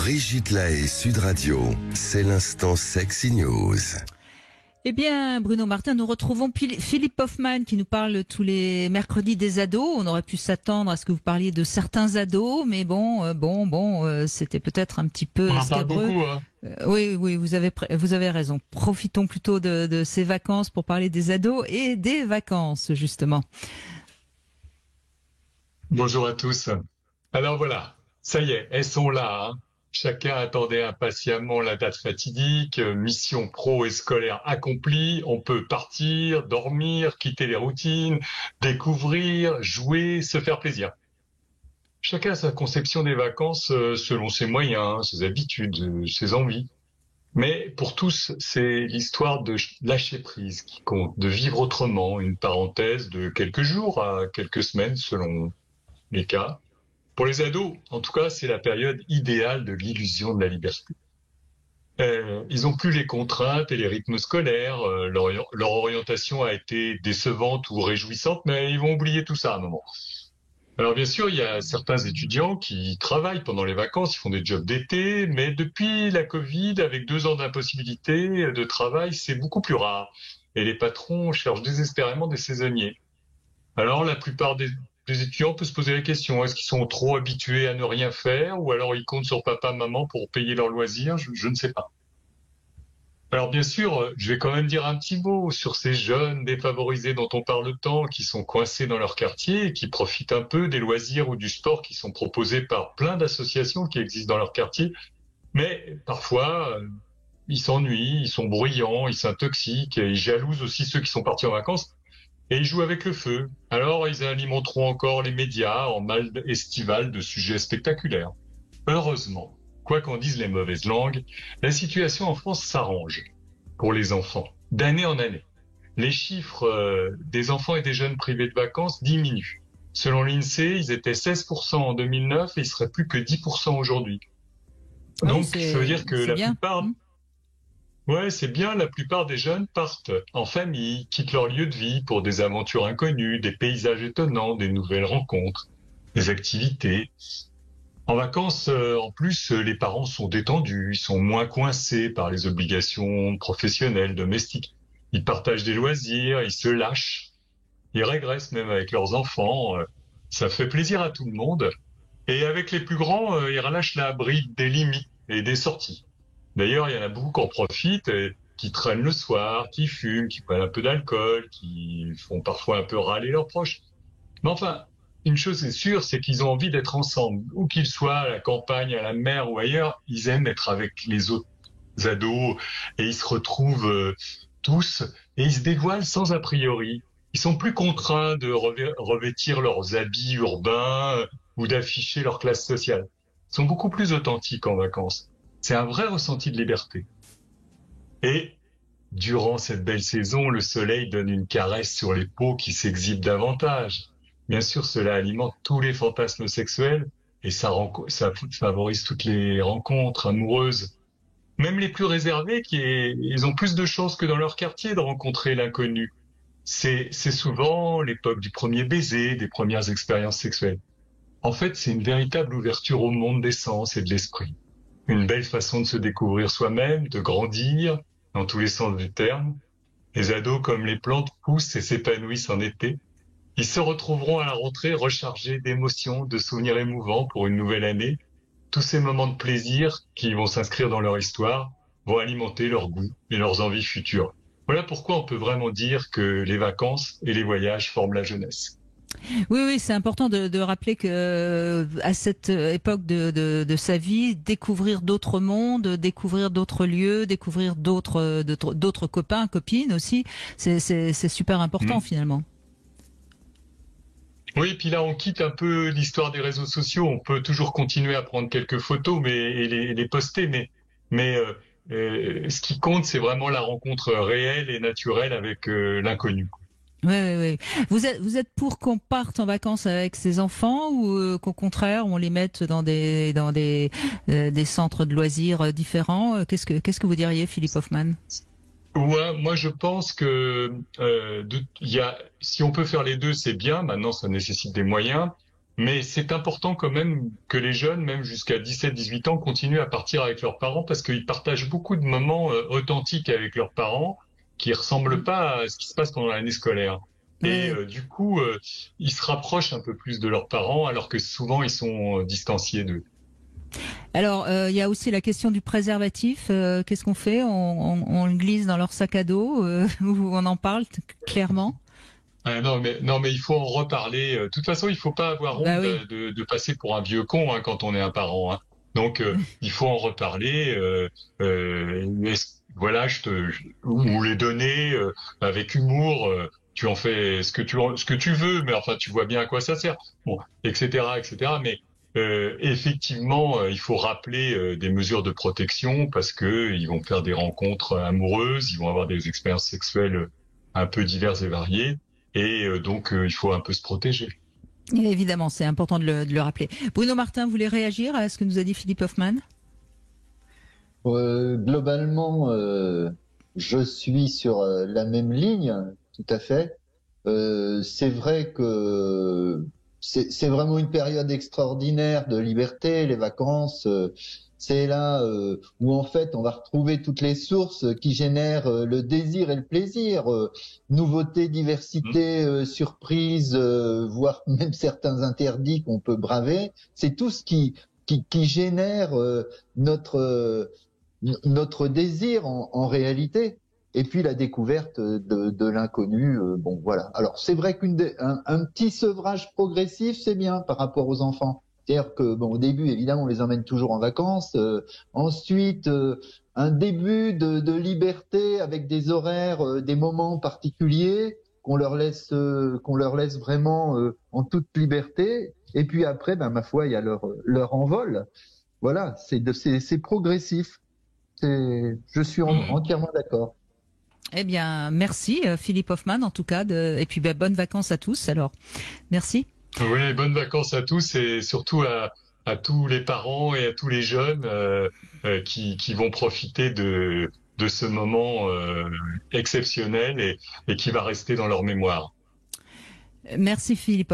Brigitte Lahaie, Sud Radio, c'est l'instant Sexy News. Eh bien, Bruno Martin, nous retrouvons Philippe Hoffmann qui nous parle tous les mercredis des ados. On aurait pu s'attendre à ce que vous parliez de certains ados, mais c'était peut-être un petit peu on en scabreux. parle beaucoup, hein. Oui, vous avez raison. Profitons plutôt de ces vacances pour parler des ados et des vacances, justement. Bonjour à tous. Alors voilà, ça y est, elles sont là, hein. Chacun attendait impatiemment la date fatidique, mission pro et scolaire accomplie, on peut partir, dormir, quitter les routines, découvrir, jouer, se faire plaisir. Chacun a sa conception des vacances selon ses moyens, ses habitudes, ses envies. Mais pour tous, c'est l'histoire de lâcher prise qui compte, de vivre autrement, une parenthèse de quelques jours à quelques semaines selon les cas. Pour les ados, en tout cas, c'est la période idéale de l'illusion de la liberté. Ils n'ont plus les contraintes et les rythmes scolaires, leur orientation a été décevante ou réjouissante, mais ils vont oublier tout ça à un moment. Alors bien sûr, il y a certains étudiants qui travaillent pendant les vacances, ils font des jobs d'été, mais depuis la Covid, avec 2 ans d'impossibilité de travail, c'est beaucoup plus rare. Et les patrons cherchent désespérément des saisonniers. Alors la plupart des étudiants peuvent se poser la question, est-ce qu'ils sont trop habitués à ne rien faire ou alors ils comptent sur papa, maman pour payer leurs loisirs, je ne sais pas. Alors bien sûr, je vais quand même dire un petit mot sur ces jeunes défavorisés dont on parle tant, qui sont coincés dans leur quartier et qui profitent un peu des loisirs ou du sport qui sont proposés par plein d'associations qui existent dans leur quartier. Mais parfois, ils s'ennuient, ils sont bruyants, ils s'intoxiquent, et ils jalousent aussi ceux qui sont partis en vacances. Et ils jouent avec le feu. Alors ils alimenteront encore les médias en mal estival de sujets spectaculaires. Heureusement, quoi qu'en disent les mauvaises langues, la situation en France s'arrange pour les enfants, d'année en année. Les chiffres des enfants et des jeunes privés de vacances diminuent. Selon l'INSEE, ils étaient 16% en 2009 et ils seraient plus que 10% aujourd'hui. Donc ça veut dire que la plupart... Ouais, c'est bien, la plupart des jeunes partent en famille, quittent leur lieu de vie pour des aventures inconnues, des paysages étonnants, des nouvelles rencontres, des activités. En vacances, en plus, les parents sont détendus, ils sont moins coincés par les obligations professionnelles, domestiques. Ils partagent des loisirs, ils se lâchent, ils régressent même avec leurs enfants. Ça fait plaisir à tout le monde. Et avec les plus grands, ils relâchent la bride des limites et des sorties. D'ailleurs, il y en a beaucoup qui en profitent, qui traînent le soir, qui fument, qui prennent un peu d'alcool, qui font parfois un peu râler leurs proches. Mais enfin, une chose est sûre, c'est qu'ils ont envie d'être ensemble. Où qu'ils soient, à la campagne, à la mer ou ailleurs, ils aiment être avec les autres ados et ils se retrouvent tous et ils se dévoilent sans a priori. Ils sont plus contraints de revêtir leurs habits urbains ou d'afficher leur classe sociale. Ils sont beaucoup plus authentiques en vacances. C'est un vrai ressenti de liberté. Et durant cette belle saison, le soleil donne une caresse sur les peaux qui s'exhibent davantage. Bien sûr, cela alimente tous les fantasmes sexuels et ça favorise toutes les rencontres amoureuses. Même les plus réservés, ils ont plus de chances que dans leur quartier de rencontrer l'inconnu. C'est souvent l'époque du premier baiser, des premières expériences sexuelles. En fait, c'est une véritable ouverture au monde des sens et de l'esprit. Une belle façon de se découvrir soi-même, de grandir, dans tous les sens du terme. Les ados, comme les plantes, poussent et s'épanouissent en été. Ils se retrouveront à la rentrée rechargés d'émotions, de souvenirs émouvants pour une nouvelle année. Tous ces moments de plaisir qui vont s'inscrire dans leur histoire vont alimenter leur goût et leurs envies futures. Voilà pourquoi on peut vraiment dire que les vacances et les voyages forment la jeunesse. Oui, c'est important de rappeler que à cette époque de sa vie, découvrir d'autres mondes, découvrir d'autres lieux, découvrir d'autres copains, copines aussi, c'est super important finalement. Oui, puis là, on quitte un peu l'histoire des réseaux sociaux. On peut toujours continuer à prendre quelques photos et les poster, mais ce qui compte, c'est vraiment la rencontre réelle et naturelle avec l'inconnu. Oui. Vous êtes pour qu'on parte en vacances avec ses enfants ou qu'au contraire on les mette dans des centres de loisirs différents? Qu'est-ce que vous diriez, Philippe Hoffmann? Ouais, moi je pense que si on peut faire les deux, c'est bien. Maintenant, ça nécessite des moyens. Mais c'est important quand même que les jeunes, même jusqu'à 17-18 ans, continuent à partir avec leurs parents parce qu'ils partagent beaucoup de moments authentiques avec leurs parents qui ressemblent pas à ce qui se passe pendant l'année scolaire. Et Oui. du coup, ils se rapprochent un peu plus de leurs parents alors que souvent ils sont distanciés d'eux. Alors, il y a aussi la question du préservatif. Qu'est-ce qu'on fait? On le glisse dans leur sac à dos ou on en parle clairement? Non, mais il faut en reparler. De toute façon, il faut pas avoir Bah honte oui. de passer pour un vieux con quand on est un parent. Donc, il faut en reparler. Voilà, ou les donner avec humour. Tu en fais ce que tu veux, mais enfin, tu vois bien à quoi ça sert. Bon, etc., etc. Mais effectivement, il faut rappeler des mesures de protection parce que ils vont faire des rencontres amoureuses, ils vont avoir des expériences sexuelles un peu diverses et variées. Et donc, il faut un peu se protéger. Et évidemment, c'est important de le rappeler. Bruno Martin voulait réagir à ce que nous a dit Philippe Hoffman. Globalement, je suis sur la même ligne, tout à fait. C'est vrai que c'est vraiment une période extraordinaire de liberté, les vacances. C'est là où en fait on va retrouver toutes les sources qui génèrent le désir et le plaisir, nouveauté, Mm. diversité, surprise, voire même certains interdits qu'on peut braver. C'est tout ce qui génère notre désir en réalité, et puis la découverte de l'inconnu. Bon, voilà. Alors, c'est vrai un petit sevrage progressif, c'est bien par rapport aux enfants. C'est-à-dire que, bon, au début, évidemment, on les emmène toujours en vacances. Ensuite, un début de liberté avec des horaires, des moments particuliers qu'on leur laisse vraiment en toute liberté. Et puis après, ben, ma foi, il y a leur envol. Voilà, c'est progressif. Je suis Mm. entièrement d'accord. Eh bien, merci Philippe Hoffman en tout cas. Et puis, bonnes vacances à tous alors. Merci. Oui, bonnes vacances à tous et surtout à tous les parents et à tous les jeunes qui vont profiter de ce moment exceptionnel et qui va rester dans leur mémoire. Merci Philippe.